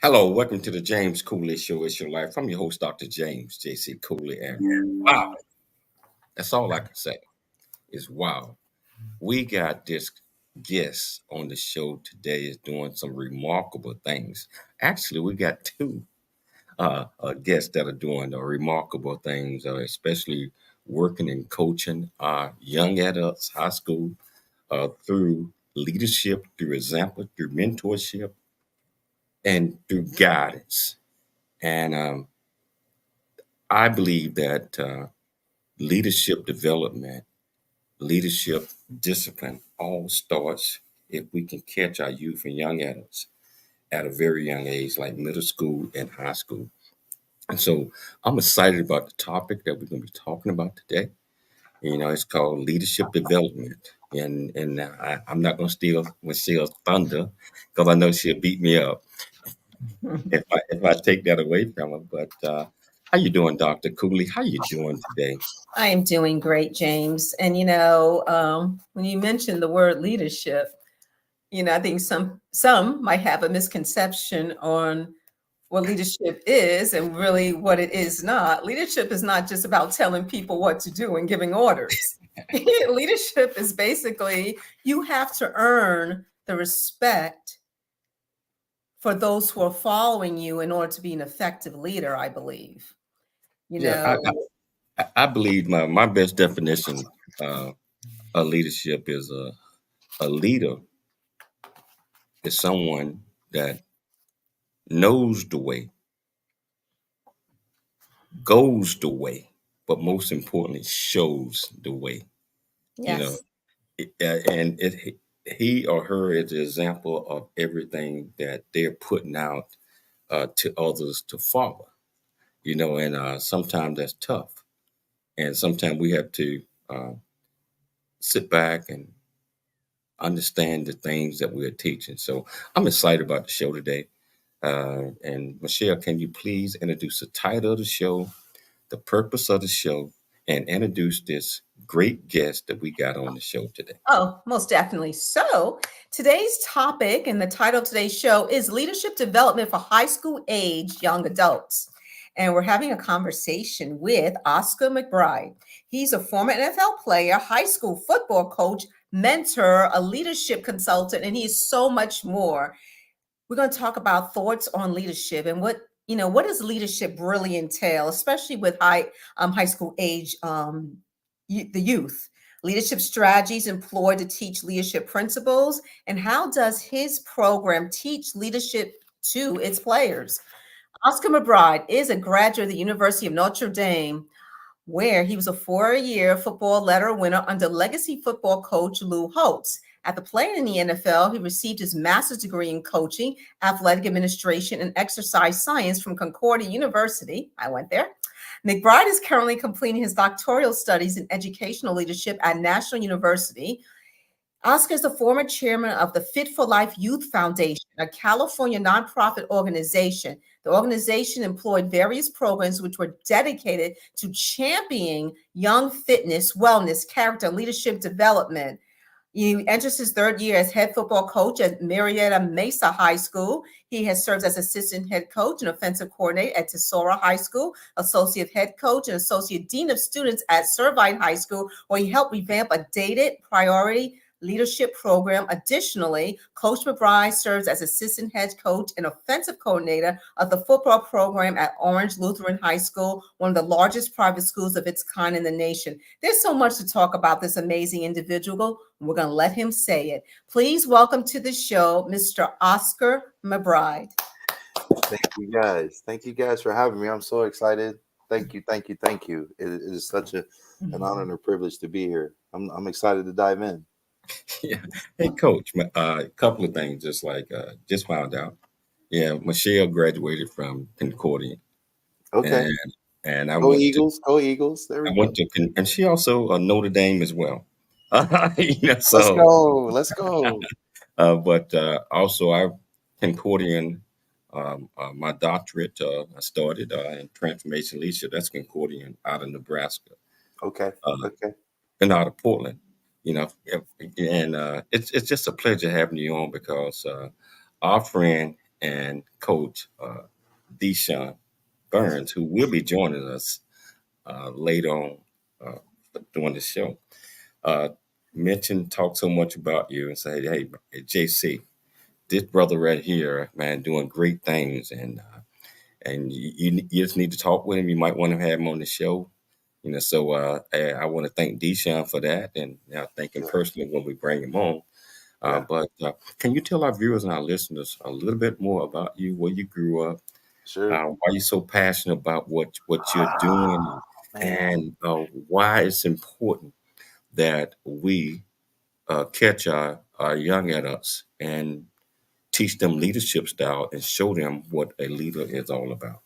Hello, welcome to the James Cooley Show. It's your life. I'm your host, Dr. James J.C. Cooley, and wow, that's all I can say is wow. We got this guest on the show today is doing some remarkable things. Actually, we got two guests that are doing remarkable things, especially working and coaching young adults, high school, through leadership, through example, through mentorship, and through guidance. And I believe that leadership development, leadership discipline all starts if we can catch our youth and young adults at a very young age, like middle school and high school. And so I'm excited about the topic that we're going to be talking about today. It's called leadership development. I'm not going to steal Michelle's thunder because I know she'll beat me up if I take that away from her. But how you doing, Dr. Cooley? How you doing today? I am doing great, James. And when you mentioned the word leadership, I think some might have a misconception on what leadership is and really what it is not. Leadership is not just about telling people what to do and giving orders. Leadership is basically you have to earn the respect for those who are following you in order to be an effective leader, I believe. Yeah, I believe my best definition of leadership is a leader is someone that knows the way, goes the way, but most importantly, shows the way. You know, Yes. he or her is the example of everything that they're putting out to others to follow. And sometimes that's tough, and sometimes we have to uh, sit back and understand the things that we're teaching. So I'm excited about the show today. And Michelle, can you please introduce the title of the show, the purpose of the show, and introduce this great guest that we got on the show today? Oh, most definitely. So, today's topic and the title of today's show is Leadership Development for High School Age Young Adults. And we're having a conversation with Oscar McBride. He's a former NFL player, high school football coach, mentor, a leadership consultant, and he's so much more. We're going to talk about thoughts on leadership and what does leadership really entail, especially with high school age the youth. Leadership strategies employed to teach leadership principles, and how does his program teach leadership to its players? Oscar McBride is a graduate of the University of Notre Dame, where he was a four-year football letter winner under legacy football coach Lou Holtz. After playing in the NFL, he received his master's degree in coaching, athletic administration, and exercise science from Concordia University. I went there. McBride is currently completing his doctoral studies in educational leadership at National University. Oscar is the former chairman of the Fit for Life Youth Foundation, a California nonprofit organization. The organization employed various programs which were dedicated to championing young fitness, wellness, character, leadership development. He enters his third year as head football coach at Marietta Mesa High School. He has served as assistant head coach and offensive coordinator at Tesora High School, associate head coach and associate dean of students at Servite High School, where he helped revamp a dated priority leadership program. Additionally, Coach McBride serves as assistant head coach and offensive coordinator of the football program at Orange Lutheran High School, one of the largest private schools of its kind in the nation. There's so much to talk about this amazing individual. We're going to let him say it. Please welcome to the show, Mr. Oscar McBride. Thank you guys. Thank you guys for having me. I'm so excited. Thank you. Thank you. Thank you. It is such an honor and a privilege to be here. I'm excited to dive in. Yeah. Hey, Coach, a couple of things just found out. Yeah, Michelle graduated from Concordia. Okay. And I Go went to Eagles. Go Eagles. There I we went go. to and she also Notre Dame as well. Let's So go. Let's go. but also I Concordian my doctorate I started in transformation leadership. That's Concordian out of Nebraska Okay. uh, Okay. and out of Portland. And it's just a pleasure having you on because our friend and Coach Deshaun Burns, who will be joining us later on during the show. Uh, talk so much about you and say, hey, JC, this brother right here, man, doing great things, and you just need to talk with him. You might want to have him on the show. So I want to thank Deshaun for that, and I thank him personally when we bring him on. But can you tell our viewers and our listeners a little bit more about you, where you grew up, Sure. why you're so passionate about what you're doing, and why it's important that we catch our young adults and teach them leadership style and show them what a leader is all about.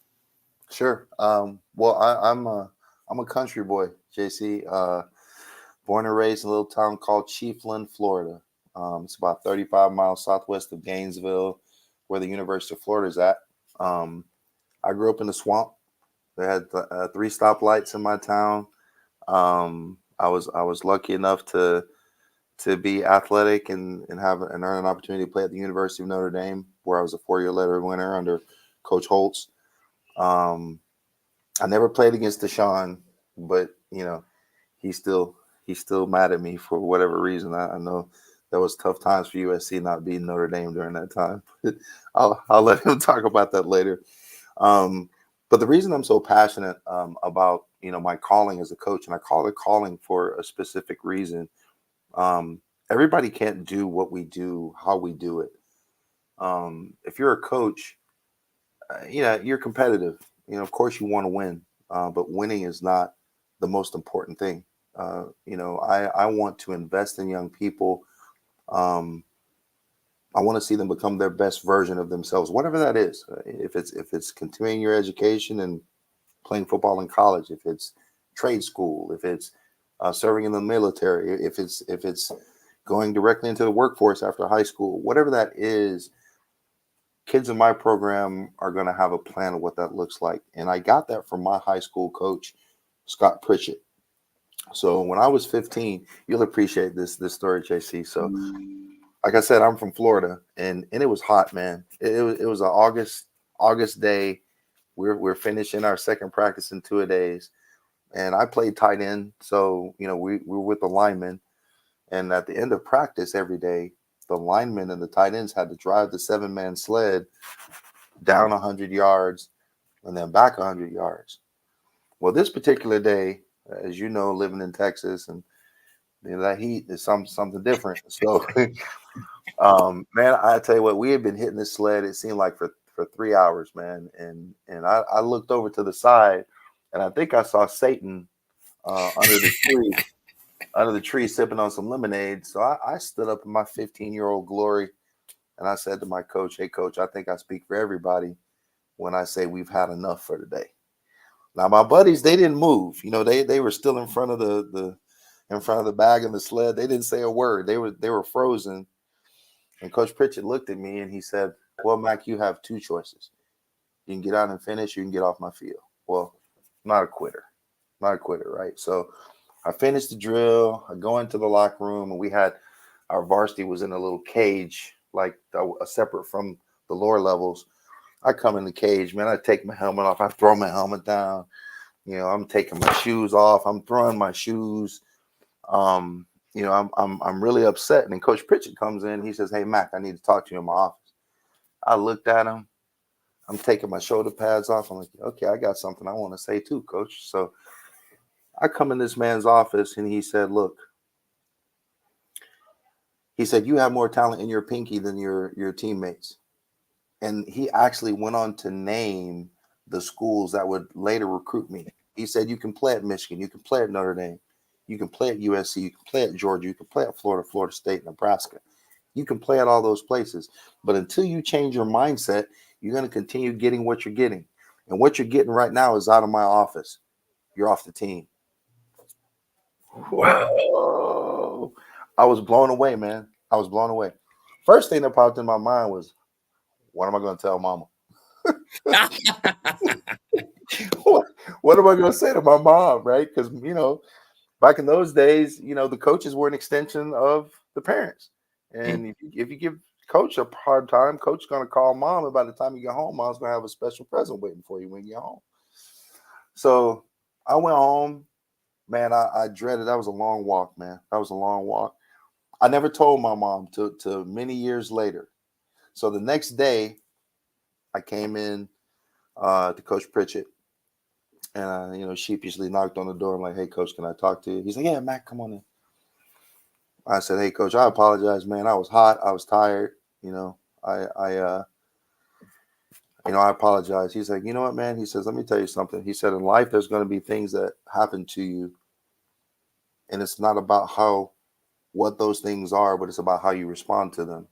Sure. Well, I'm a country boy, JC. Born and raised in a little town called Chiefland, Florida. It's about 35 miles southwest of Gainesville, where the University of Florida is at. I grew up in the swamp. They had 3 stoplights in my town. I was lucky enough to be athletic and earn an opportunity to play at the University of Notre Dame, where I was a 4-year letter winner under Coach Holtz. I never played against Deshaun, but he's still mad at me for whatever reason. I know that was tough times for USC not beating Notre Dame during that time. I'll let him talk about that later. But the reason I'm so passionate about my calling as a coach, and I call it calling for a specific reason. Everybody can't do what we do, how we do it. If you're a coach, you're competitive. Of course you want to win, but winning is not the most important thing. I want to invest in young people. I want to see them become their best version of themselves, whatever that is. If it's continuing your education and playing football in college, if it's trade school, if it's serving in the military, if it's going directly into the workforce after high school, whatever that is, kids in my program are going to have a plan of what that looks like. And I got that from my high school coach, Scott Pritchett. So when I was 15, you'll appreciate this story, JC. So like I said, I'm from Florida, and it was hot, man. It was an August day. We're finishing our second practice in 2 days, and I played tight end. So we were with the linemen, and at the end of practice every day, the linemen and the tight ends had to drive the 7-man sled down 100 yards and then back 100 yards. Well, this particular day, as you know, living in Texas, and that heat is something different. So, man, I tell you what, we had been hitting this sled, it seemed like for 3 hours, man. And I looked over to the side, and I think I saw Satan under the tree sipping on some lemonade. So I stood up in my 15-year-old glory, and I said to my coach, "Hey, coach, I think I speak for everybody when I say we've had enough for today." Now, my buddies, they didn't move. They were still in front of the bag and the sled. They didn't say a word. They were frozen. And Coach Pritchett looked at me and he said, "Well, Mac, you have 2 choices. You can get out and finish, you can get off my field." Well, I'm not a quitter, right? So I finished the drill. I go into the locker room, and we had our varsity was in a little cage, like separate from the lower levels. I come in the cage, man. I take my helmet off. I throw my helmet down. I'm taking my shoes off. I'm throwing my shoes. I'm really upset. And then Coach Pritchett comes in. He says, "Hey, Mac, I need to talk to you in my office." I looked at him. I'm taking my shoulder pads off. I'm like, "Okay, I got something I want to say too, Coach." So I come in this man's office, and he said, "Look," he said, "you have more talent in your pinky than your teammates." And he actually went on to name the schools that would later recruit me. He said, "You can play at Michigan. You can play at Notre Dame. You can play at USC. You can play at Georgia. You can play at Florida, Florida State, Nebraska. You can play at all those places. But until you change your mindset, you're going to continue getting what you're getting. And what you're getting right now is out of my office. You're off the team." Wow. Whoa. I was blown away, man. I was blown away. First thing that popped in my mind was, what am I going to tell mama? What am I going to say to my mom, right? Because, back in those days, the coaches were an extension of the parents. And if you give Coach a hard time. Coach is going to call mom, and by the time you get home, mom's going to have a special present waiting for you when you get home. So I went home. Man, I dreaded. That was a long walk, man. That was a long walk. I never told my mom to many years later. So the next day, I came in to Coach Pritchett, and sheepishly knocked on the door. I'm like, "Hey, Coach, can I talk to you?" He's like, "Yeah, Mac, come on in." I said, "Hey, Coach, I apologize, man. I was hot. I was tired. I apologize." He's like, "You know what, man?" He says, "Let me tell you something." He said, "In life, there's going to be things that happen to you, and it's not about what those things are, but it's about how you respond to them."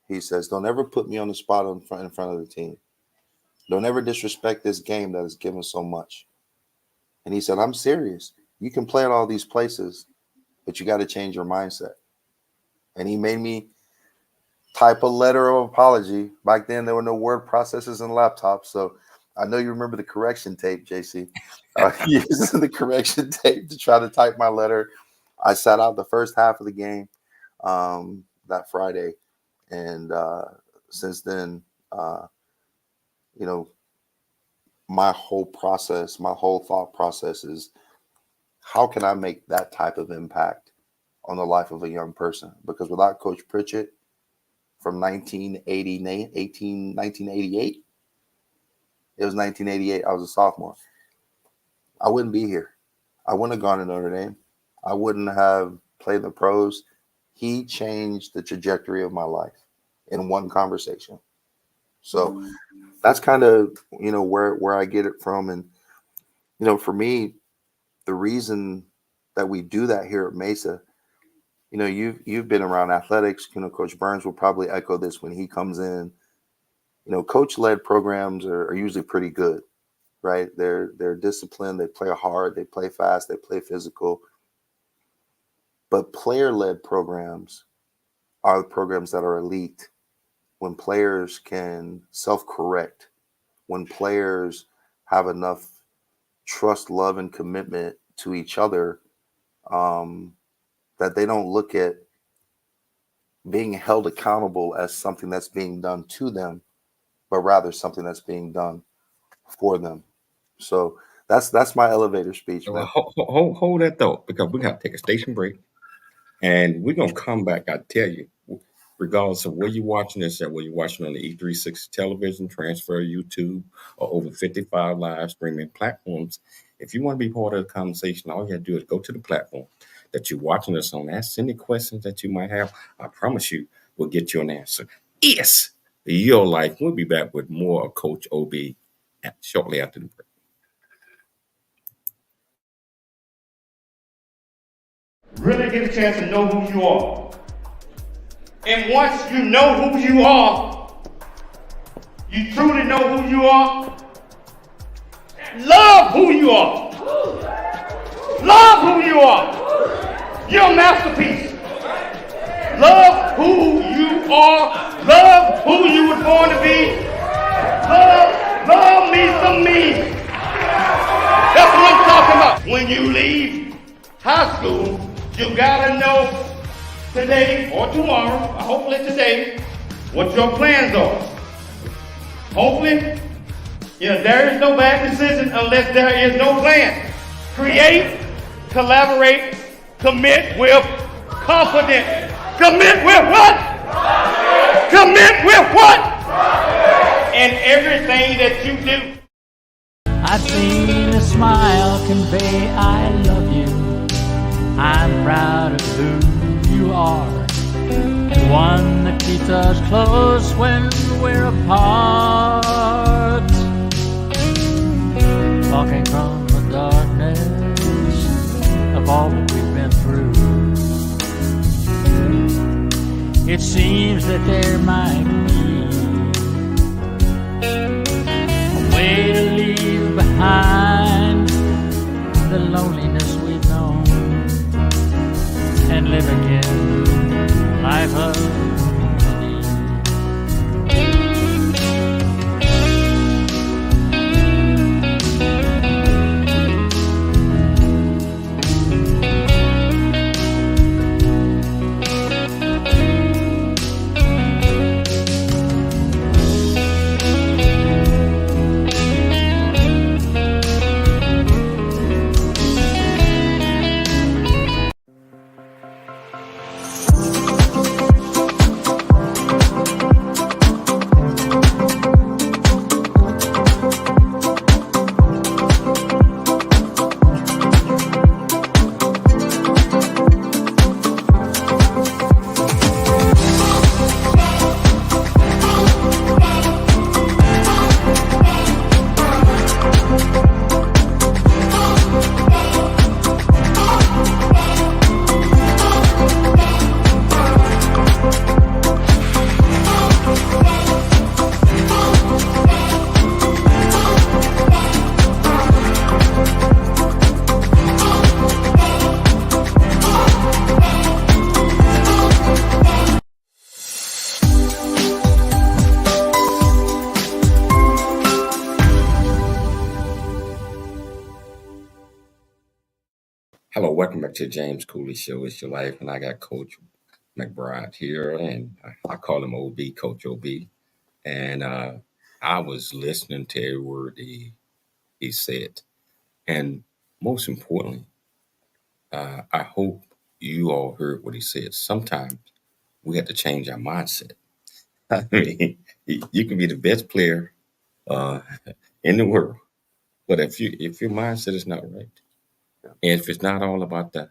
He says, "Don't ever put me on the spot in front of the team. Don't ever disrespect this game that has given so much." And he said, "I'm serious. You can play at all these places, but you got to change your mindset." And he made me type a letter of apology. Back then, there were no word processors and laptops. So I know you remember the correction tape, JC. Using the correction tape to try to type my letter. I sat out the first half of the game that Friday. And since then, my whole thought process is, how can I make that type of impact on the life of a young person? Because without Coach Pritchett from 1988, it was 1988, I was a sophomore, I wouldn't be here. I wouldn't have gone to Notre Dame. I wouldn't have played the pros. He changed the trajectory of my life in one conversation. So that's kind of, where I get it from. And, for me, the reason that we do that here at Mesa, you've been around athletics. Coach Burns will probably echo this when he comes in. Coach-led programs are usually pretty good, right? They're disciplined. They play hard. They play fast. They play physical. But player-led programs are the programs that are elite. When players can self-correct, when players have enough trust, love, and commitment to each other, that they don't look at being held accountable as something that's being done to them, but rather something that's being done for them. So that's my elevator speech, man. Hold that thought, because we got to take a station break, and we're going to come back. I tell you, regardless of where you're watching this at, whether you're watching on the E360 television, Transfer, YouTube, or over 55 live streaming platforms, if you want to be part of the conversation, all you have to do is go to the platform that you're watching us on. Ask any questions that you might have. I promise you we'll get you an answer. Yes, your life. We'll be back with more of Coach OB shortly after the break. Really get a chance to know who you are. And once you know who you are, you truly know who you are, love who you are. Love who you are. You're a masterpiece. Love who you are. Love who you were born to be. Love me some me. That's what I'm talking about. When you leave high school, you gotta know today or tomorrow, or hopefully today, what your plans are. Hopefully, there is no bad decision unless there is no plan. Create, collaborate, commit with confidence. Commit with what? Commit with what? And everything that you do. I've seen a smile convey I love you. I'm proud of who you are. The one that keeps us close when we're apart. Talking from the darkness of all that we've been through. It seems that there might be a way to leave behind the loneliness we've known and live again a life of welcome back to James Cooley Show. It's your life, and I got Coach McBride here, and I call him OB, Coach OB. And I was listening to every word he said, and most importantly, I hope you all heard what he said. Sometimes we have to change our mindset. I mean, you can be the best player uh, in the world, but if your mindset is not right, and if it's not all about the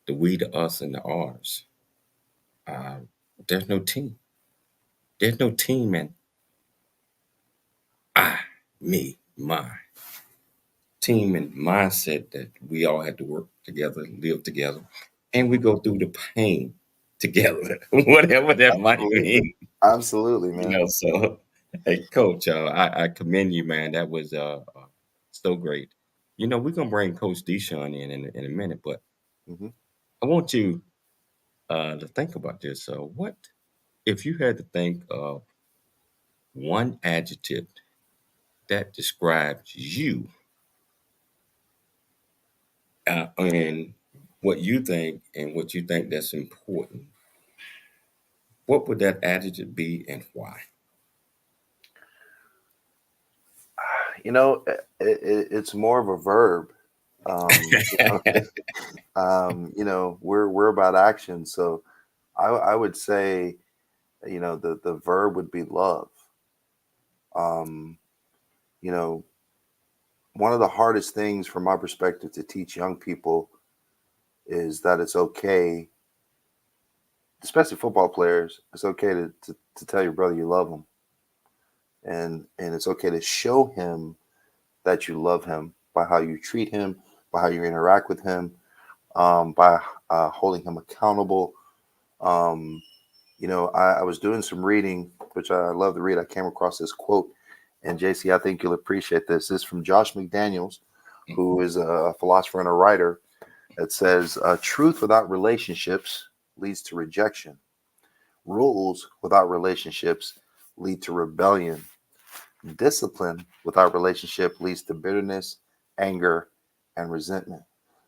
we, the us, and the ours, uh, there's no team. There's no team in I, me, my team and mindset that we all have to work together, live together, and we go through the pain together, whatever that might Absolutely. mean. Absolutely, You man. know, so hey, Coach, I commend you, man. That was so great. You know, we're gonna bring Coach Deshaun in a minute, but Hmm. I want you to think about this. What if you had to think of one adjective that describes you and what you think that's important? What would that adjective be and why? It's more of a verb. You know, we're about action. So I would say, the verb would be love. Um, you know, one of the hardest things from my perspective to teach young people is that it's okay, especially football players, it's okay to tell your brother you love him. And it's okay to show him that you love him by how you treat him, by how you interact with him, by holding him accountable. Um, I was doing some reading, which I love to read. I came across this quote, and JC, I think you'll appreciate this. This is from Josh McDaniels, who is a philosopher and a writer. It says, "Truth without relationships leads to rejection. Rules without relationships lead to rebellion. Discipline without relationship leads to bitterness, anger, and resentment."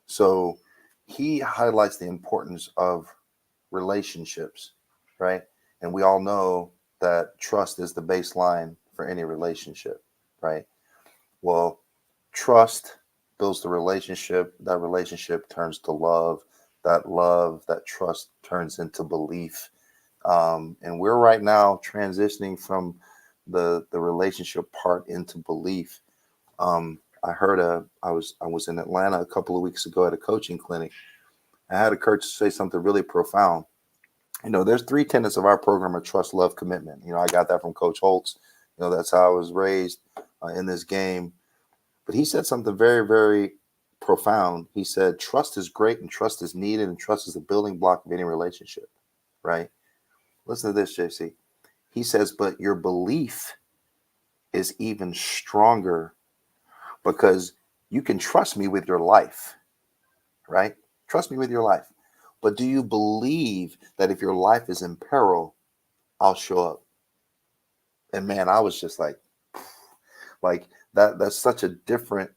So he highlights the importance of relationships, right? And we all know that trust is the baseline for any relationship, right? Well, trust builds the relationship. That relationship turns to love. That trust turns into belief. And we're right now transitioning from the relationship part into belief. I was in Atlanta a couple of weeks ago at a coaching clinic. I had a coach say something really profound. There's three tenets of our program: of trust, love, commitment. I got that from Coach Holtz. That's how I was raised in this game. But he said something very, very profound. He said, trust is great and trust is needed, and trust is the building block of any relationship, right? Listen to this, JC. He says, but your belief is even stronger because you can trust me with your life, right? Trust me with your life. But do you believe that if your life is in peril, I'll show up? And man, I was just like that's such a different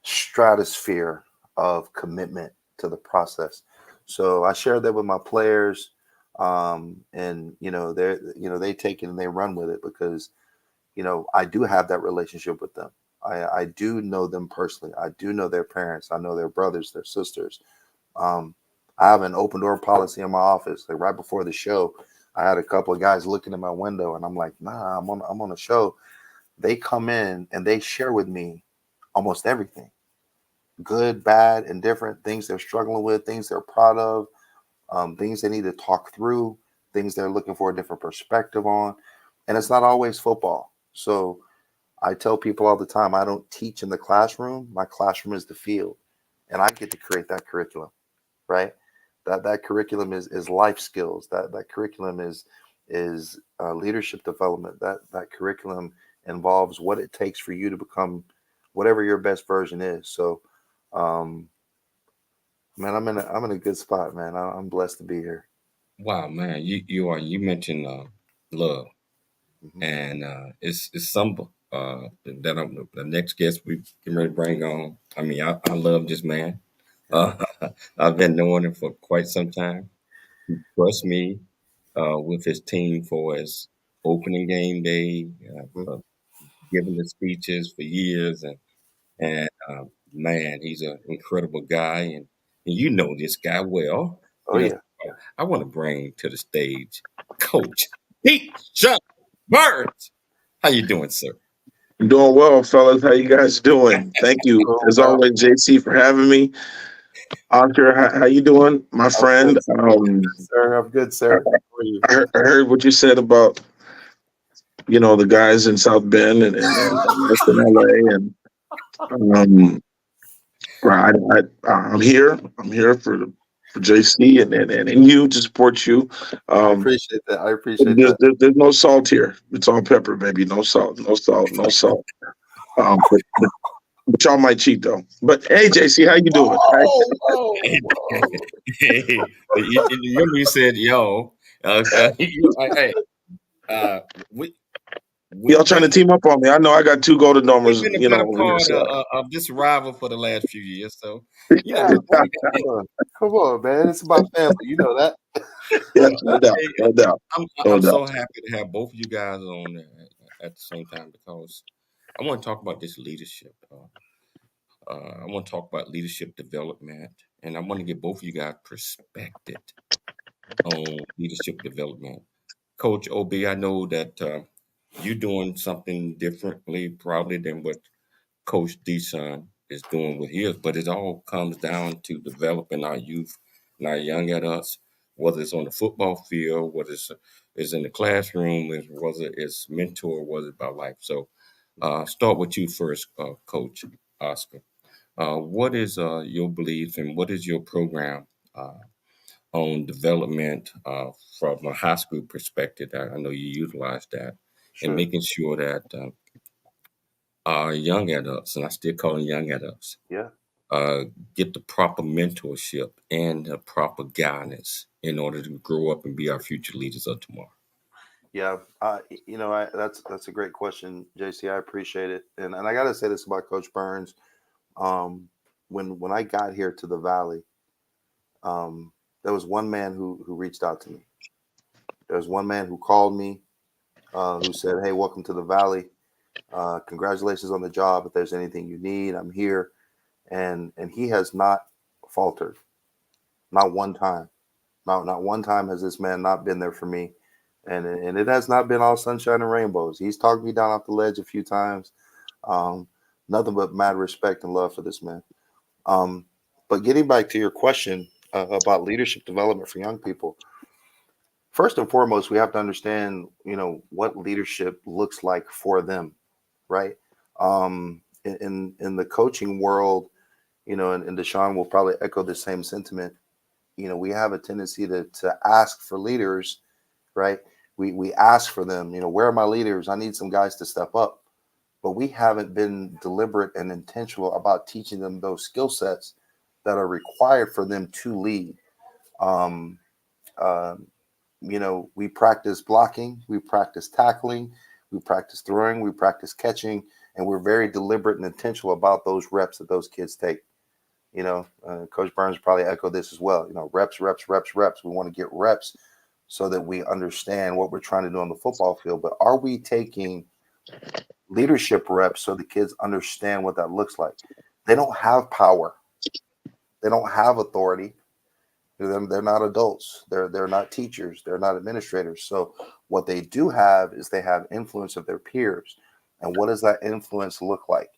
stratosphere of commitment to the process. So I shared that with my players, and they take it and they run with it because I do have that relationship with them. I do know them personally. I do know their parents. I know their brothers, their sisters. Um, I have an open door policy in my office. Like right before the show, I had a couple of guys looking in my window, and I'm like, nah, I'm on a show. They come in and they share with me almost everything, good, bad, and different things they're struggling with, things they're proud of, things they need to talk through, things they're looking for a different perspective on. And it's not always football. So I tell people all the time, I don't teach in the classroom. My classroom is the field, and I get to create that curriculum, right? That curriculum is life skills. That curriculum is leadership development. That curriculum involves what it takes for you to become whatever your best version is. So, um, man, I'm in a good spot, man. I'm blessed to be here. Wow, man, you mentioned love, Hmm. and it's simple. That the next guest we get ready to bring on. I mean, I love this man. Uh, I've been knowing him for quite some time. He trusts me with his team for his opening game day, Mhm. for giving the speeches for years, and man, he's an incredible guy, and you know this guy well. Oh You know, yeah. so I want to bring to the stage Coach Pete Sean Burns. How you doing, sir? I'm doing well, fellas. How you guys doing? Thank you, Oh as well. always, JC, for having me. Oscar, how you doing, my I'm good, friend? sir. Sir, I'm good, I, sir. How are you? I heard what you said about the guys in South Bend and Western LA, and um, right, I'm here. I'm here for JC and you to support you. I Um, appreciate that. I appreciate that. there's no salt here. It's all pepper, baby. No salt, no salt, no salt. But y'all might cheat though. But hey, JC, how you doing? Oh, whoa, whoa. Hey, you remember you said, "Yo, hey, uh, we Y'all we've trying been to team up on me? I know I got two golden we've domers, been a better over here. part So of this rival for the last few years, so you know, Yeah, man. Come on, man. It's about family. You know that. yeah, no doubt, hey, no doubt, I'm no I'm doubt. so happy to have both of you guys on at the same time because I want to talk about this leadership. I want to talk about leadership development, and I want to get both of you guys perspective on leadership development. Coach OB, I know that you're doing something differently probably than what Coach Deason is doing with his, but it all comes down to developing our youth and our young adults, whether it's on the football field, whether it's in the classroom, whether it's mentor, whether it's about life. So start with you first, Coach Oscar. What is your belief and what is your program on development from a high school perspective? I know you utilize that and Sure. making sure that our young adults, and I still call them young adults, Yeah. uh, get the proper mentorship and the proper guidance in order to grow up and be our future leaders of tomorrow. Yeah. That's a great question, JC. I appreciate it. And I gotta say this about Coach Burns. Um, when I got here to the Valley, there was one man who reached out to me. There was one man who called me, who said, "Hey, welcome to the Valley. Congratulations on the job. If there's anything you need, I'm here." And he has not faltered, not one time. Not one time has this man not been there for me, and it has not been all sunshine and rainbows. He's talked me down off the ledge a few times. Um, Nothing but mad respect and love for this man. Um, but getting back to your question about leadership development for young people, first and foremost, we have to understand, what leadership looks like for them, right? In the coaching world, and Deshaun will probably echo the same sentiment. We have a tendency to ask for leaders, right? We ask for them. Where are my leaders? I need some guys to step up. But we haven't been deliberate and intentional about teaching them those skill sets that are required for them to lead. Um, uh, we practice blocking, we practice tackling, we practice throwing, we practice catching, and we're very deliberate and intentional about those reps that those kids take. Coach Burns probably echoed this as well. Reps, reps, reps, reps. We want to get reps so that we understand what we're trying to do on the football field. But are we taking leadership reps so the kids understand what that looks like? They don't have power. They don't have authority. They're not adults. They're not teachers. They're not administrators. So what they do have is they have influence of their peers. And what does that influence look like?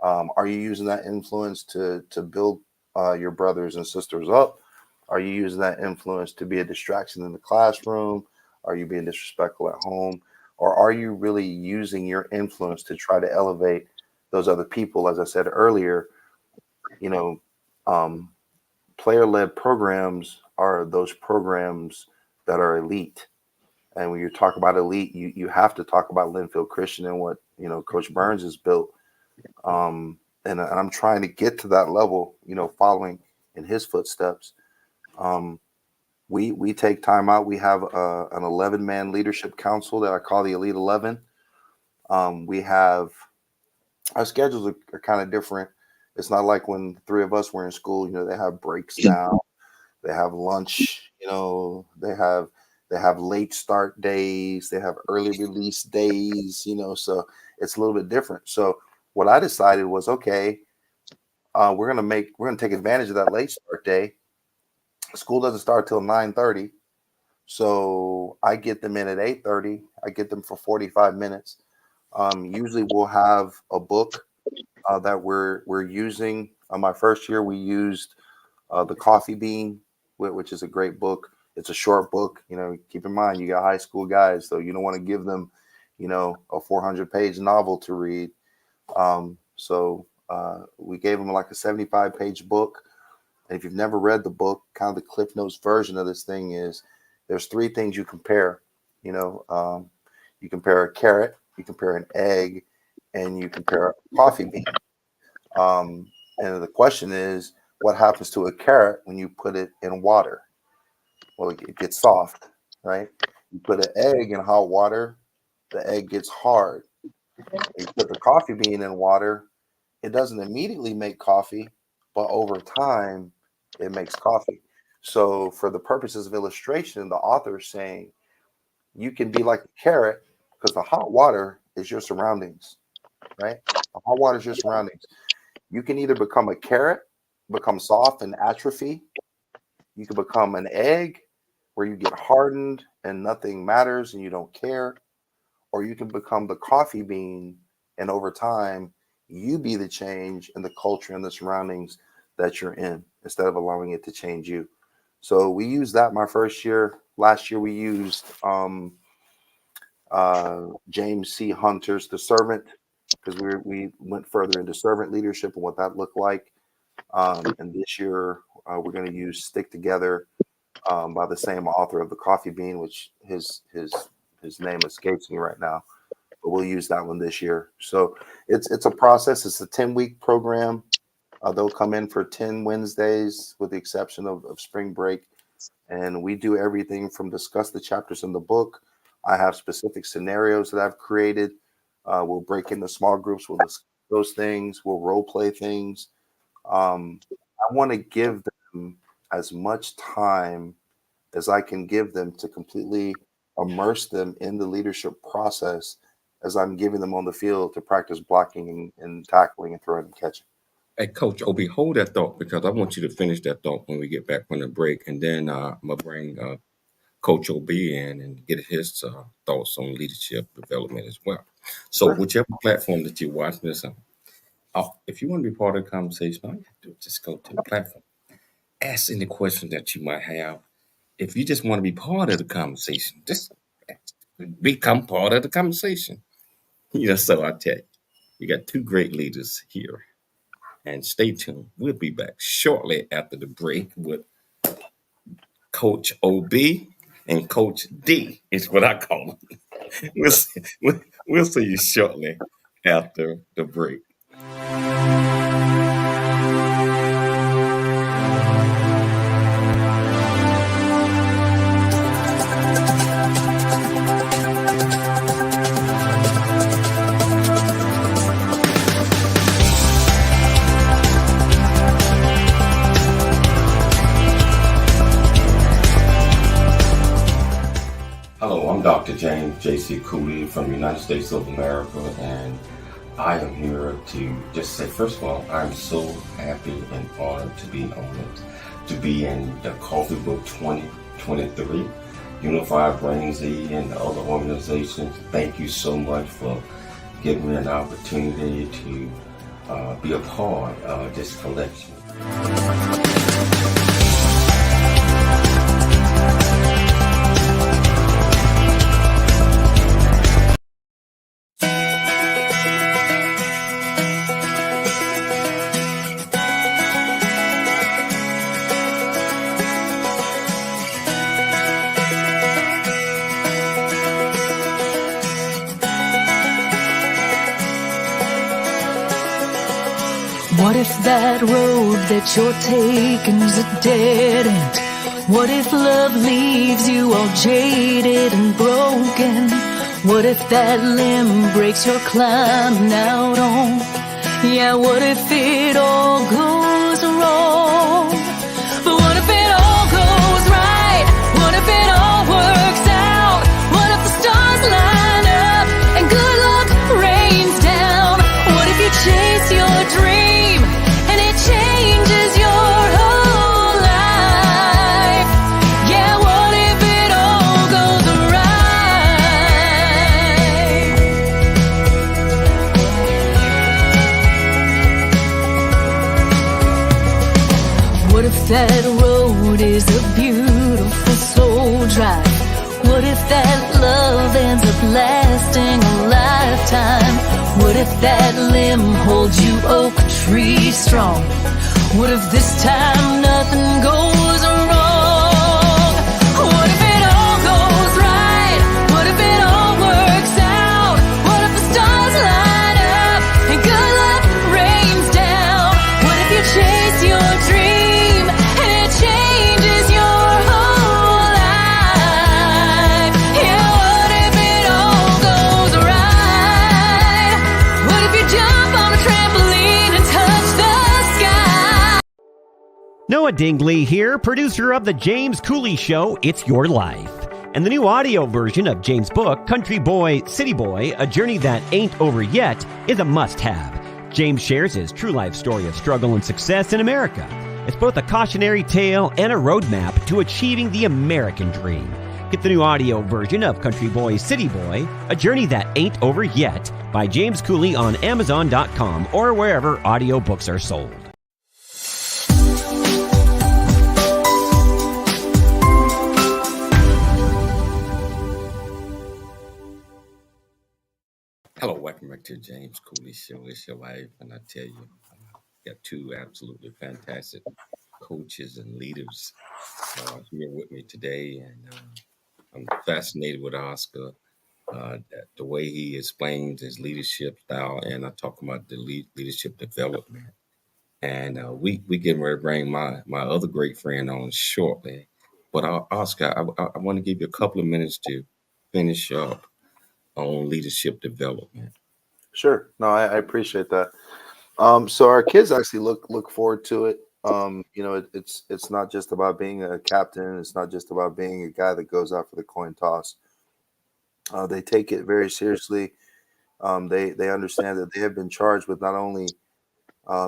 Are you using that influence to build your brothers and sisters up? Are you using that influence to be a distraction in the classroom? Are you being disrespectful at home? Or are you really using your influence to try to elevate those other people? As I said earlier, you know, um, player-led programs are those programs that are elite. And when you talk about elite, you have to talk about Linfield Christian and what Coach Burns has built. And I'm trying to get to that level, following in his footsteps. Um, we take time out. We have an 11-man leadership council that I call the Elite 11. We have our schedules are kind of different It's not like when the three of us were in school, they have breaks now, they have lunch, they have late start days, they have early release days, so it's a little bit different. So what I decided was, okay, we're gonna take advantage of that late start day. School doesn't start till 9:30. So I get them in at 8:30. I get them for 45 minutes. Usually we'll have a book that we're using. My first year we used The Coffee Bean, which is a great book. It's a short book. Keep in mind you got high school guys, so you don't want to give them, a 400-page novel to read. So we gave them like a 75-page book. And if you've never read the book, kind of the Cliff Notes version of this thing is there's three things you compare. You compare a carrot, you compare an egg, and you compare a coffee bean. And the question is, what happens to a carrot when you put it in water? Well, it gets soft, right? You put an egg in hot water, the egg gets hard. You put the coffee bean in water, it doesn't immediately make coffee, but over time, it makes coffee. So for the purposes of illustration, the author is saying you can be like the carrot because the hot water is your surroundings, right? The hot water is your surroundings. You can either become a carrot, become soft and atrophy. You can become an egg where you get hardened and nothing matters and you don't care. Or you can become the coffee bean and over time, you be the change in the culture and the surroundings that you're in instead of allowing it to change you. So we used that my first year. Last year we used James C. Hunter's The Servant, because we went further into servant leadership and what that looked like. And this year we're going to use Stick Together by the same author of The Coffee Bean, which his name escapes me right now. But we'll use that one this year. So it's a process. It's a 10-week program. They'll come in for 10 Wednesdays with the exception of spring break. And we do everything from discuss the chapters in the book. I have specific scenarios that I've created. We'll break into small groups. We'll discuss those things. We'll role play things. I want to give them as much time as I can give them to completely immerse them in the leadership process as I'm giving them on the field to practice blocking and tackling and throwing and catching. Hey, Coach Obi, hold that thought because I want you to finish that thought when we get back from the break. And then I'm going to bring Coach Obi in and get his thoughts on leadership development as well. So Sure. whichever platform that you're watching this on, if you want to be part of the conversation, all you have to do is just go to the platform. Ask any question that you might have. If you just want to be part of the conversation, just become part of the conversation. So I tell you, you got two great leaders here. And stay tuned. We'll be back shortly after the break with Coach OB and Coach D is what I call them. We'll see you shortly after the break. Hello, I'm Dr. James J.C. Cooley from the United States of America, and I am here to just say, first of all, I'm so happy and honored to be honored to be in the Coffee Book 2023, Unified Brain Z and the other organizations. Thank you so much for giving me an opportunity to be a part of this collection. What if that road that you're taking's a dead end? What if love leaves you all jaded and broken? What if that limb breaks you're climbing out on? Yeah, what if it all goes wrong? But what if it all goes right? What if it all works out? What if the stars line up and good luck rains down? What if you chase your dream and it changes your whole life? Yeah, what if it all goes right? What if that road is a beautiful soul drive? What if that love ends up lasting a lifetime? What if that limb holds you oak tree strong? What if this time nothing goes wrong? What if it all goes right? What if it all works out? What if the stars line up and good luck rains down? What if you chase your dream and it changes your whole life? Yeah, what if it all goes right? What if you jump on a trampoline and touch the sky? Noah Dingley here, producer of The James Cooley Show, It's Your Life. And the new audio version of James' book, Country Boy, City Boy, A Journey That Ain't Over Yet, is a must-have. James shares his true life story of struggle and success in America. It's both a cautionary tale and a roadmap to achieving the American dream. Get the new audio version of Country Boy, City Boy, A Journey That Ain't Over Yet by James Cooley on Amazon.com or wherever audiobooks are sold. Hello, welcome back to James Cooley Show. It's your life, and I tell you, got two absolutely fantastic coaches and leaders here with me today, and I'm fascinated with Oscar, the way he explains his leadership style, and I talk about the leadership development. And we getting ready to bring my other great friend on shortly. But Oscar, I want to give you a couple of minutes to finish up on leadership development. Sure. No, I appreciate that. So our kids actually look forward to it. It's not just about being a captain. It's not just about being a guy that goes out for the coin toss. They take it very seriously. They understand that they have been charged with not only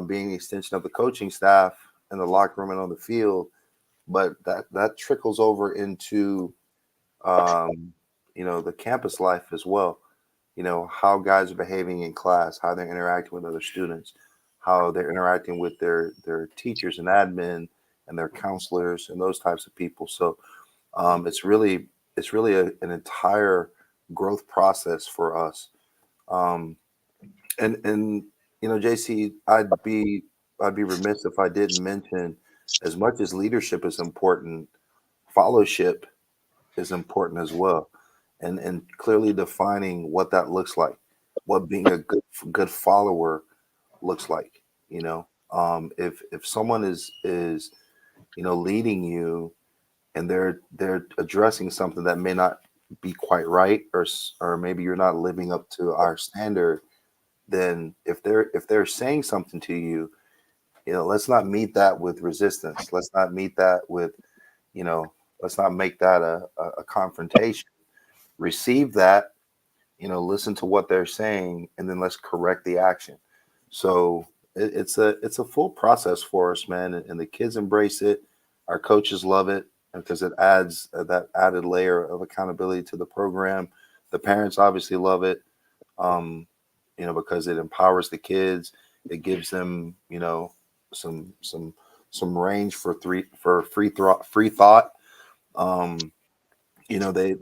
being the extension of the coaching staff in the locker room and on the field, but that trickles over into the campus life as well. How guys are behaving in class, how they're interacting with other students, how they're interacting with their teachers and admin and their counselors and those types of people. So it's really an entire growth process for us. JC, I'd be remiss if I didn't mention, as much as leadership is important, followership is important as well. And clearly defining what that looks like, what being a good follower looks like. If someone is leading you and they're addressing something that may not be quite right, or maybe you're not living up to our standard, then if they're saying something to you, let's not meet that with resistance. Let's not meet that with, let's not make that a confrontation. Receive that, listen to what they're saying, and then let's correct the action. So it's a full process for us, man. And the kids embrace it. Our coaches love it because it adds that added layer of accountability to the program. The parents obviously love it, because it empowers the kids. It gives them, some range for free thought.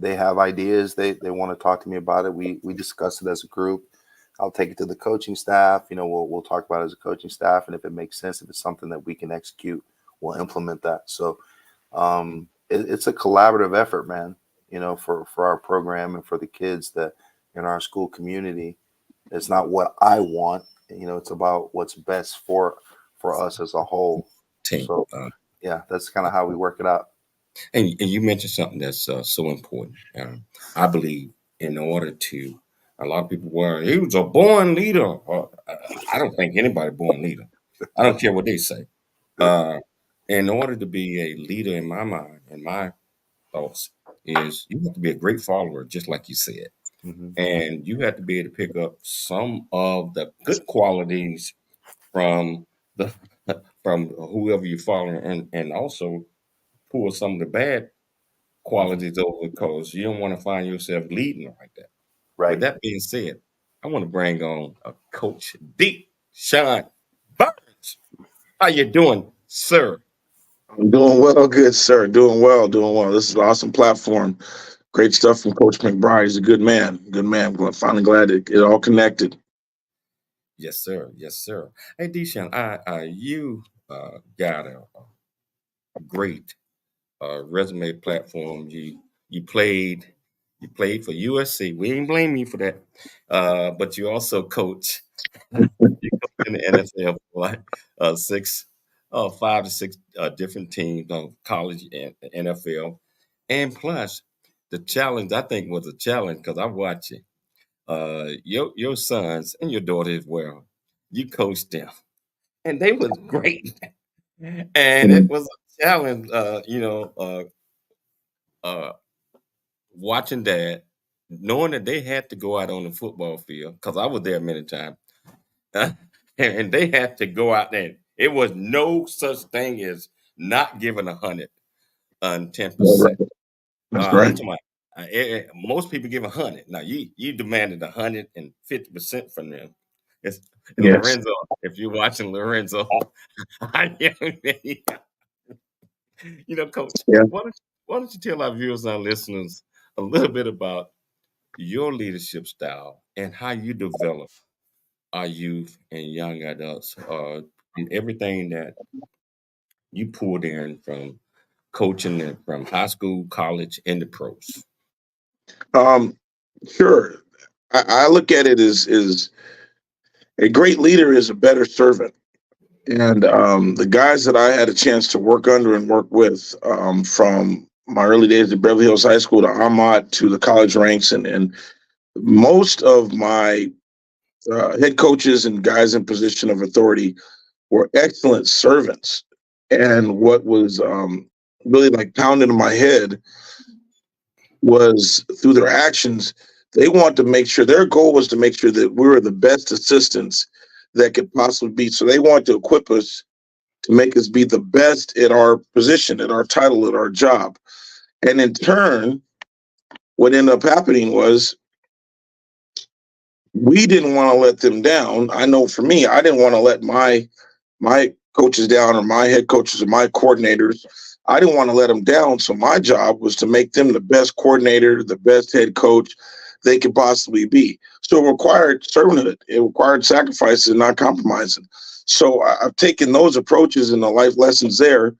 They have ideas. They want to talk to me about it. We discuss it as a group. I'll take it to the coaching staff. We'll talk about it as a coaching staff, and if it makes sense, if it's something that we can execute, we'll implement that. So it's a collaborative effort, man. For our program and for the kids that in our school community. It's not what I want. It's about what's best for us as a whole. Team. So that's kind of how we work it out. And you mentioned something that's so important. I believe in order to, a lot of people were, he was a born leader. I don't think anybody born leader. I don't care what they say. In order to be a leader, in my mind, in my thoughts, is you have to be a great follower, just like you said, Mhm. and you have to be able to pick up some of the good qualities from the from whoever you're following, and also pull some of the bad qualities over, because you don't want to find yourself leading like that. With Right. that being said, I want to bring on Coach D. Sean Burns. How you doing, sir? I'm doing well, good sir. Doing well, doing well. This is an awesome platform. Great stuff from Coach McBride. He's a good man. Good man. Finally glad it all connected. Yes, sir. Yes, sir. Hey, Deshaun, you got a great resume platform. You played for USC. We ain't blame you for that. But you also coach. You coach in the NFL for like 5 to 6 different teams on college and NFL, and plus the challenge I think was a challenge because I watched it. Your sons and your daughter as well. You coached them, and they was great. And it was a challenge. Uh, watching that, knowing that they had to go out on the football field because I was there many times, and they had to go out there. It was no such thing as not giving 110%. That's I'm right. talking about, most people give 100. Now you demanded 150% from them. It's Yes. Lorenzo. If you're watching Lorenzo, Coach, Yeah. why don't you tell our viewers and our listeners a little bit about your leadership style and how you develop our youth and young adults from everything that you pulled in from coaching and from high school, college, and the pros. Um, sure. I look at it as a great leader is a better servant. And the guys that I had a chance to work under and work with from my early days at Beverly Hills High School to Ahmad to the college ranks, and most of my head coaches and guys in position of authority were excellent servants. And what was really like pounding in my head was through their actions, they want to make sure their goal was to make sure that we were the best assistants that could possibly be. So they want to equip us to make us be the best at our position, at our title, at our job. And in turn, what ended up happening was we didn't want to let them down. I know for me, I didn't want to let my coaches down, or my head coaches or my coordinators. I didn't want to let them down. So my job was to make them the best coordinator, the best head coach they could possibly be. So it required servanthood. It required sacrifices and not compromising. So I've taken those approaches and the life lessons there,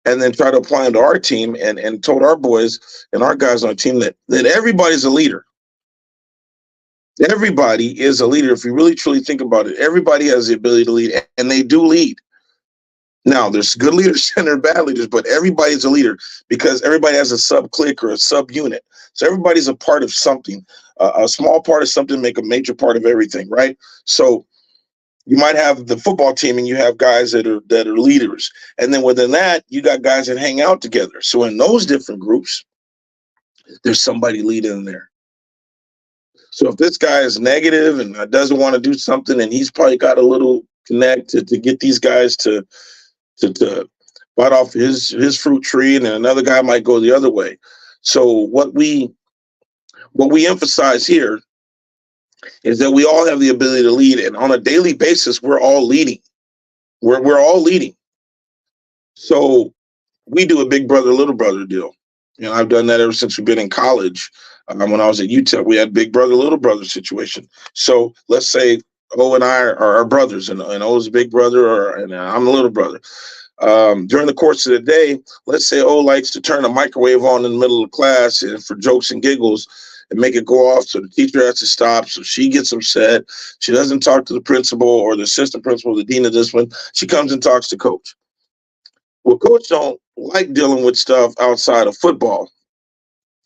and then try to apply them to our team, and told our boys and our guys on our team that everybody's a leader. Everybody is a leader. If you really truly think about it, everybody has the ability to lead, and they do lead. Now, there's good leaders and there are bad leaders, but everybody's a leader because everybody has a sub-clique or a sub-unit. So everybody's a part of something. A small part of something make a major part of everything, right? So you might have the football team and you have guys that are leaders. And then within that, you got guys that hang out together. So in those different groups, there's somebody leading there. So if this guy is negative and doesn't want to do something, and he's probably got a little connect to get these guys to bite off his fruit tree, and then another guy might go the other way. So what we emphasize here is that we all have the ability to lead, and on a daily basis, we're all leading. We're all leading. So we do a big brother, little brother deal. I've done that ever since we've been in college. When I was at UTEP, we had big brother, little brother situation. So let's say O and I are our brothers, and O's a big brother, and I'm a little brother. During the course of the day, let's say O likes to turn a microwave on in the middle of class and for jokes and giggles and make it go off, so the teacher has to stop, so she gets upset. She doesn't talk to the principal or the assistant principal, the dean of discipline. She comes and talks to coach. Well, coach don't like dealing with stuff outside of football.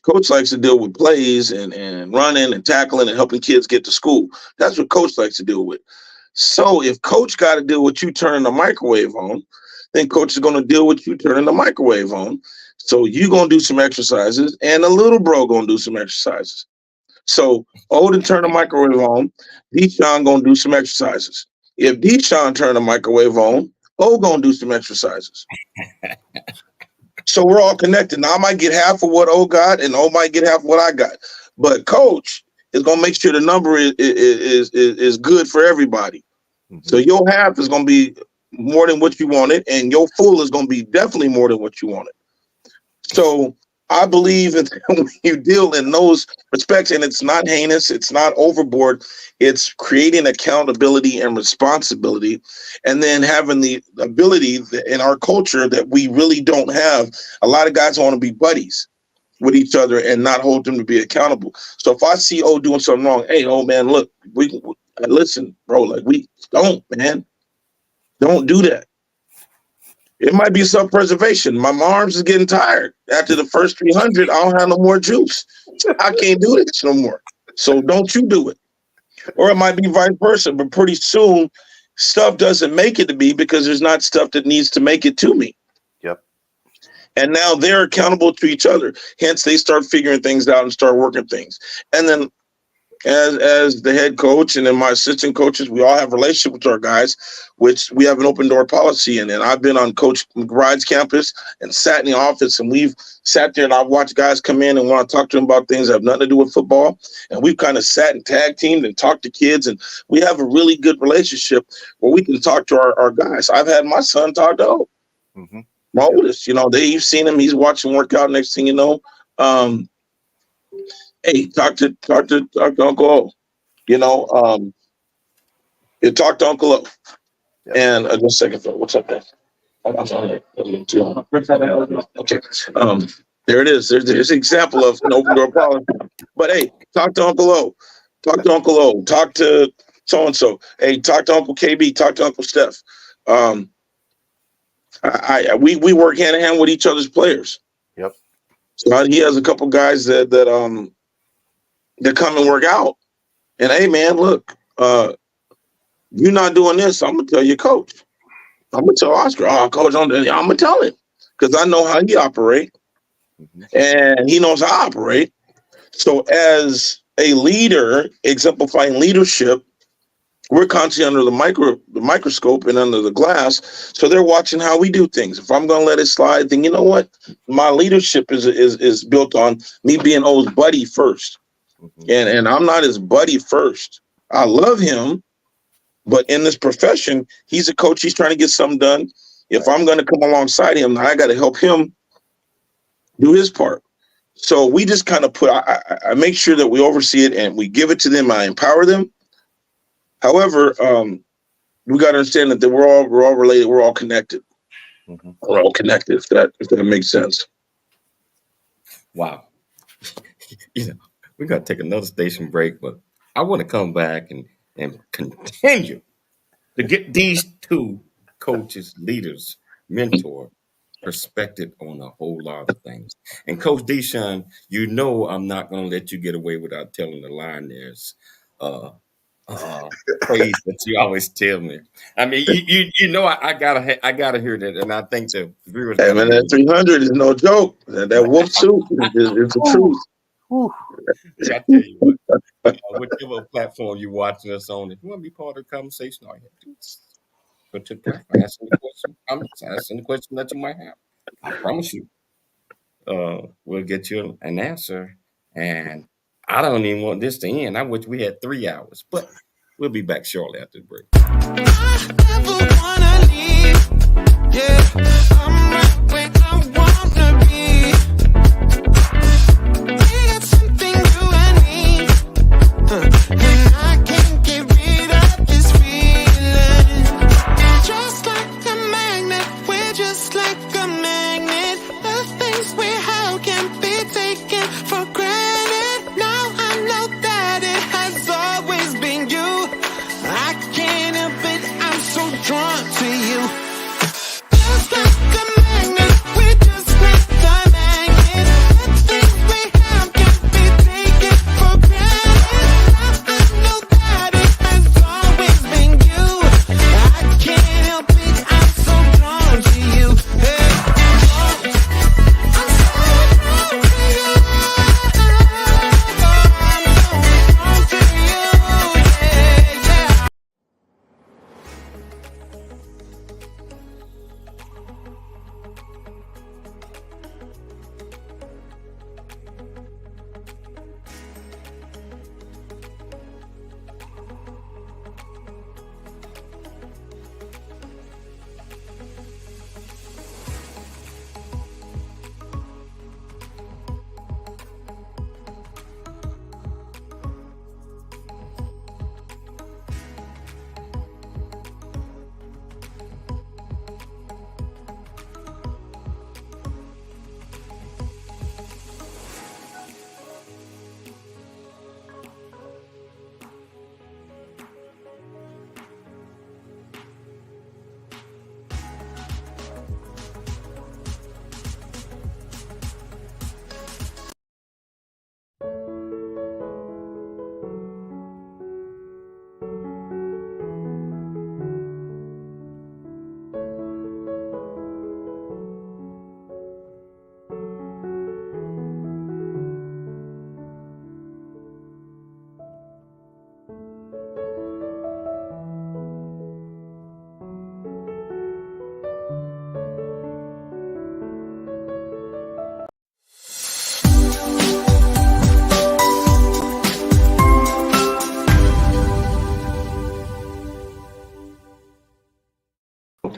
Coach likes to deal with plays and running and tackling and helping kids get to school. That's what coach likes to deal with. So if coach got to deal with you turning the microwave on, then coach is going to deal with you turning the microwave on. So you going to do some exercises, and the little bro going to do some exercises. So Odin turn the microwave on, Deshaun going to do some exercises. If Deshaun turn the microwave on, O going to do some exercises. So we're all connected. Now I might get half of what O got, and O might get half of what I got. But coach is going to make sure the number is good for everybody. So your half is going to be more than what you wanted, and your full is going to be definitely more than what you wanted. So I believe in when you deal in those respects, and it's not heinous, it's not overboard, it's creating accountability and responsibility, and then having the ability in our culture that we really don't have. A lot of guys want to be buddies with each other and not hold them to be accountable. So if I see O doing something wrong, hey, oh man, look, we listen, bro, like we don't do that. It might be self-preservation. My arms is getting tired. After the first 300, I don't have no more juice. I can't do this no more. So don't you do it. Or it might be vice versa. But pretty soon, stuff doesn't make it to me because there's not stuff that needs to make it to me. Yep. And now they're accountable to each other. Hence, they start figuring things out and start working things. And then as the head coach and then my assistant coaches, we all have a relationship with our guys, which we have an open door policy. And I've been on Coach McBride's campus and sat in the office, and we've sat there and I've watched guys come in and want to talk to them about things that have nothing to do with football. And we've kind of sat and tag teamed and talked to kids, and we have a really good relationship where we can talk to our guys. I've had my son talk to O. My oldest, you've seen him, he's watching workout. Next thing you know, hey, talk to Uncle O. You talk to Uncle O. Yep. And just a second, what's up there? Okay. There it is. There's an example of an open door policy. But hey, talk to Uncle O. Talk to Uncle O. Talk to so and so. Hey, talk to Uncle KB. Talk to Uncle Steph. We work hand in hand with each other's players. Yep. So he has a couple guys that come and work out. And hey, man, look, you're not doing this. I'm gonna tell your coach. I'm gonna tell Oscar. Oh, coach, I'm gonna tell him because I know how he operate, and he knows how I operate. So as a leader, exemplifying leadership, we're constantly under the microscope and under the glass. So they're watching how we do things. If I'm gonna let it slide, then you know what? My leadership is built on me being O's buddy first. And I'm not his buddy first. I love him, but in this profession, he's a coach. He's trying to get something done. If I'm going to come alongside him, I got to help him do his part. So we just kind of I make sure that we oversee it and we give it to them. I empower them. However, we got to understand that we're all related. We're all connected. We're all connected. If that makes sense. Wow. We got to take another station break, but I want to come back and continue to get these two coaches, leaders, mentor perspective on a whole lot of things. And Coach Deshaun, I'm not going to let you get away without telling the line there's praise that you always tell me. I mean, I gotta hear that, and I think the viewers. Hey man, that 300 is no joke. That wolf suit is the truth. I tell you what, whichever platform you're watching us on, if you want to be part of the conversation, all you have to do is go to the platform, ask any question that you might have. I promise you, we'll get you an answer. And I don't even want this to end. I wish we had 3 hours, but we'll be back shortly after the break. I never wanna leave. Yeah, I'm right where I wanna be. We got something you and me, and I can't get rid of this feeling. Just like a magnet, we're just like a magnet. The things we have can't be taken for granted. Now I know that it has always been you. I can't help it, I'm so drawn to you. Just like a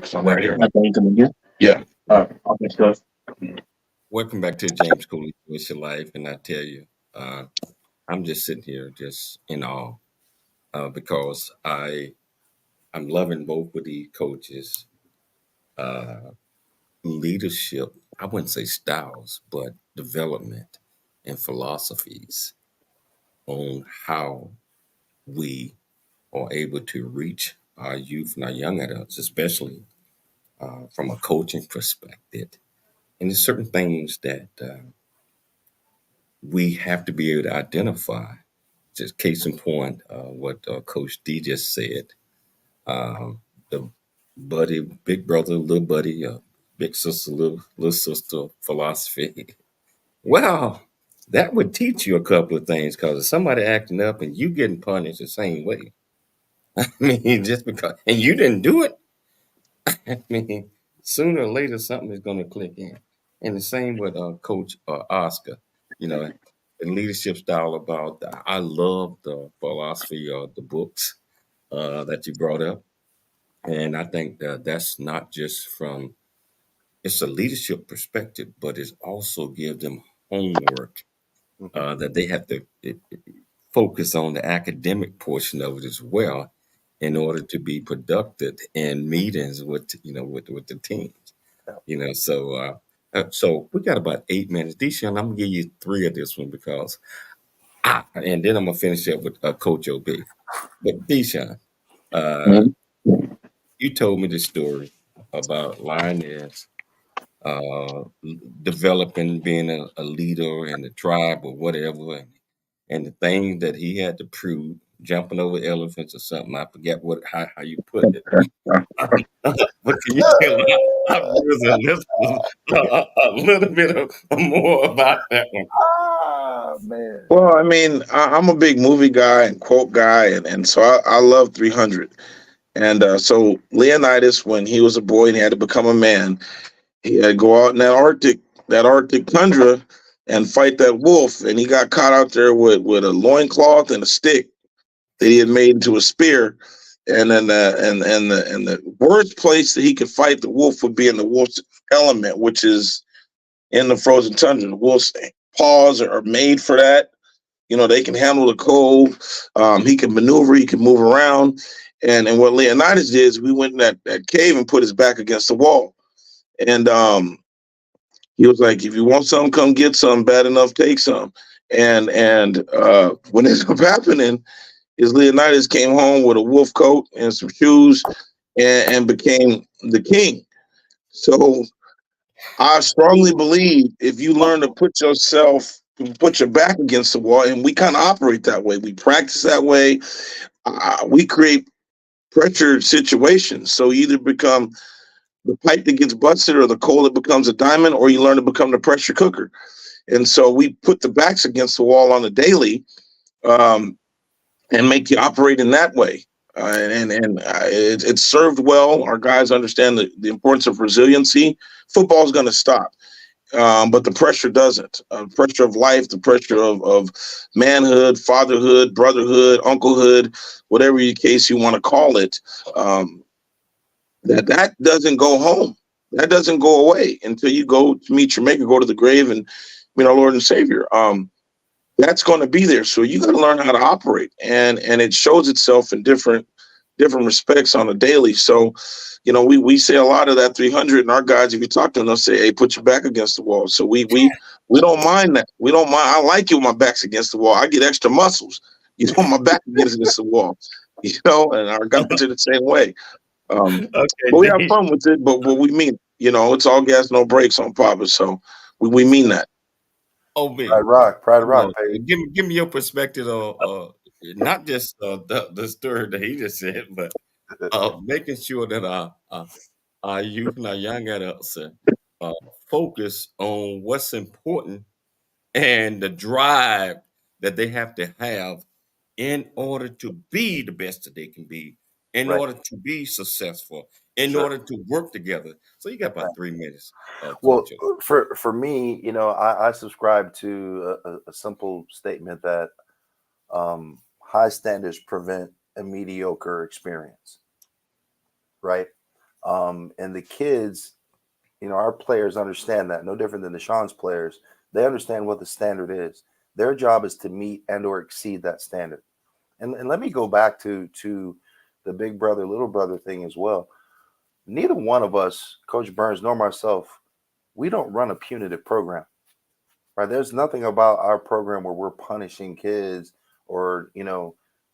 So I'm right here. Yeah. Welcome back to James Cooley It's Your Life. And I tell you, I'm just sitting here just in awe because I'm loving both of these coaches' uh, leadership. I wouldn't say styles, but development and philosophies on how we are able to reach our youth and our young adults, especially from a coaching perspective. And there's certain things that we have to be able to identify. Just case in point, what Coach D just said. The buddy, big brother, little buddy, big sister, little sister philosophy. Well, that would teach you a couple of things because if somebody acting up and you getting punished the same way, I mean, just because, and you didn't do it, I mean, sooner or later something is going to click in. And the same with Coach Oscar, you know, the leadership style about, I love the philosophy of the books that you brought up. And I think that that's not just from, it's a leadership perspective, but it's also give them homework that they have to focus on the academic portion of it as well in order to be productive in meetings with with the teams. So we got about 8 minutes. Deshaun, I'm gonna give you three of this one because and then I'm gonna finish up with Coach OB. But Deshaun, uh, Mhm. you told me the story about Lioness uh, developing, being a leader in the tribe or whatever, and the things that he had to prove, jumping over elephants or something. I forget how you put it. But can you tell our viewers and listeners a little bit more about that one? Ah, man. Well, I mean, I'm a big movie guy and quote guy, and so I love 300. And so Leonidas, when he was a boy and he had to become a man, he had to go out in that Arctic tundra and fight that wolf. And he got caught out there with a loincloth and a stick that he had made into a spear. And then the worst place that he could fight the wolf would be in the wolf's element, which is in the frozen tundra. The wolf's paws are made for that. You know, they can handle the cold. He can maneuver. He can move around. And what Leonidas did is we went in that cave and put his back against the wall. And he was like, if you want some, come get some. Bad enough, take some. And when this was happening, is Leonidas came home with a wolf coat and some shoes and became the king. So I strongly believe if you learn to put your back against the wall, and we kind of operate that way, we practice that way, we create pressure situations. So you either become the pipe that gets busted or the coal that becomes a diamond, or you learn to become the pressure cooker. And so we put the backs against the wall on the daily um, and make you operate in that way. It's served well. Our guys understand the importance of resiliency. Football's going to stop. But the pressure doesn't. Pressure of life, the pressure of manhood, fatherhood, brotherhood, unclehood, whatever your case you want to call it, that doesn't go home. That doesn't go away until you go to meet your maker, go to the grave and meet our Lord and Savior. That's going to be there. So you got to learn how to operate, and it shows itself in different respects on a daily. So, you know, we say a lot of that 300, and our guys, if you talk to them, they'll say, "Hey, put your back against the wall." So we don't mind that. We don't mind. I like it when my back's against the wall. I get extra muscles. You know, my back against the wall. You know, and our guys are the same way. Okay, But we have D. fun with it. But we mean, you know, it's all gas, no brakes on Papa. So we mean that. OB. Pride Come on, rock, baby. give me your perspective on not just the story that he just said, but making sure that our youth and our young adults uh, focus on what's important and the drive that they have to have in order to be the best that they can be, in Right. order to be successful, in Sure. order to work together. So you got Right. about 3 minutes, Well, Coach. for me, you know, I subscribe to a simple statement that high standards prevent a mediocre experience. Right. And the kids, our players understand that, no different than the Sean's players. They understand what the standard is. Their job is to meet and or exceed that standard. And let me go back to the big brother, little brother thing as well. Neither one of us, Coach Burns nor myself, we don't run a punitive program, right? There's nothing about our program where we're punishing kids or,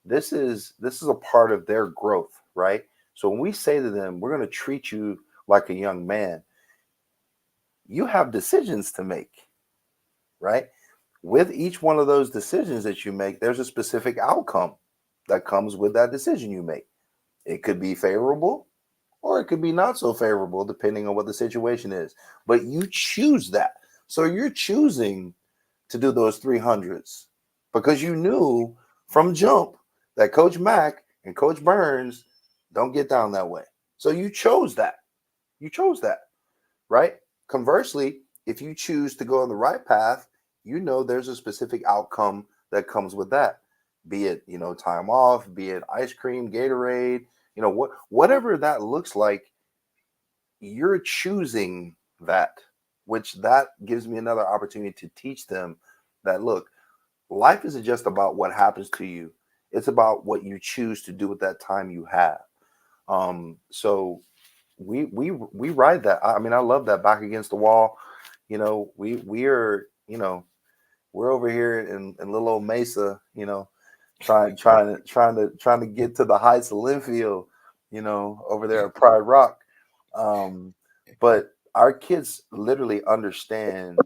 this is a part of their growth, right? So when we say to them, we're going to treat you like a young man, you have decisions to make, right? With each one of those decisions that you make, there's a specific outcome that comes with that decision you make. It could be favorable or it could be not so favorable, depending on what the situation is. But you choose that. So you're choosing to do those 300s because you knew from jump that Coach Mack and Coach Burns don't get down that way. So you chose that. You chose that, right? Conversely, if you choose to go on the right path, there's a specific outcome that comes with that. Be it, time off, be it ice cream, Gatorade, whatever that looks like, you're choosing that, which that gives me another opportunity to teach them that, look, life isn't just about what happens to you. It's about what you choose to do with that time you have. So we ride that. I mean, I love that back against the wall. We're over here in little old Mesa, trying to get to the heights of Linfield, over there at Pride Rock. But our kids literally understand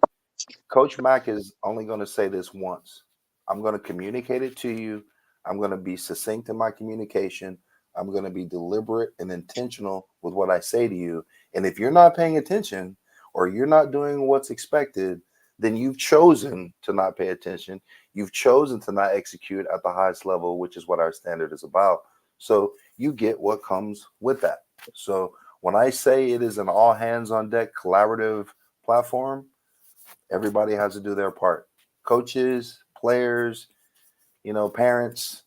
Coach Mack is only going to say this once. I'm going to communicate it to you. I'm going to be succinct in my communication. I'm going to be deliberate and intentional with what I say to you. And if you're not paying attention or you're not doing what's expected, then you've chosen to not pay attention. You've chosen to not execute at the highest level, which is what our standard is about. So you get what comes with that. So when I say it is an all hands on deck collaborative platform, everybody has to do their part. Coaches, players, parents,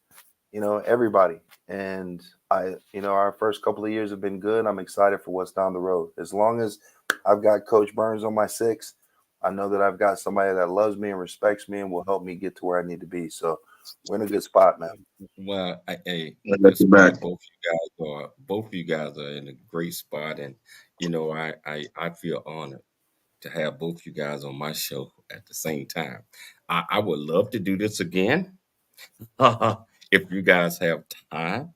everybody. And our first couple of years have been good. I'm excited for what's down the road. As long as I've got Coach Burns on my six, I know that I've got somebody that loves me and respects me and will help me get to where I need to be. So we're in a good spot, man. Well, That's back. both of you guys are in a great spot, and I feel honored to have both of you guys on my show at the same time. I would love to do this again if you guys have time.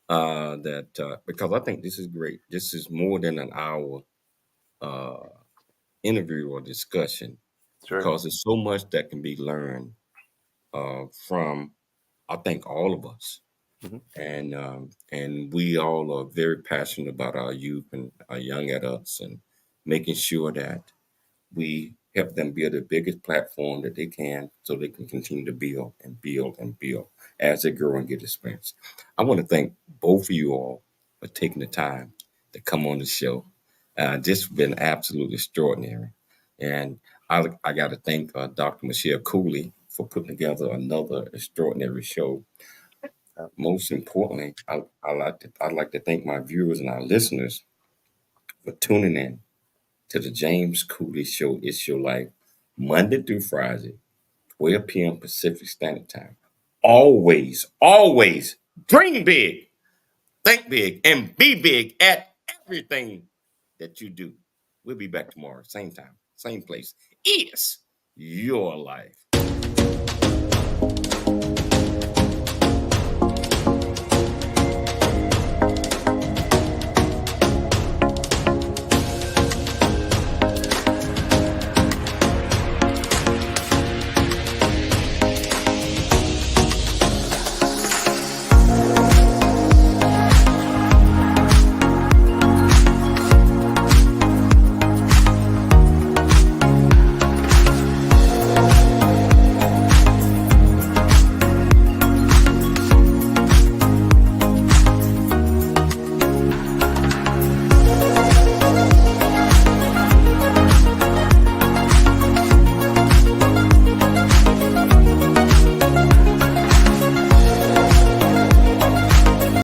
Because I think this is great. This is more than an hour interview or discussion, Sure. because there's so much that can be learned from, I think, all of us. Mhm. And we all are very passionate about our youth and our young adults, and making sure that we help them build the biggest platform that they can so they can continue to build and build and build as they grow and get experience. I want to thank both of you all for taking the time to come on the show. This has been absolutely extraordinary. And I got to thank Dr. Michelle Cooley for putting together another extraordinary show. Most importantly, I'd like to thank my viewers and our listeners for tuning in to the James Cooley Show. It's Your Life, Monday through Friday, 12 p.m. Pacific Standard Time. Always, always dream big, think big, and be big at everything that you do. We'll be back tomorrow, same time, same place. It's your life.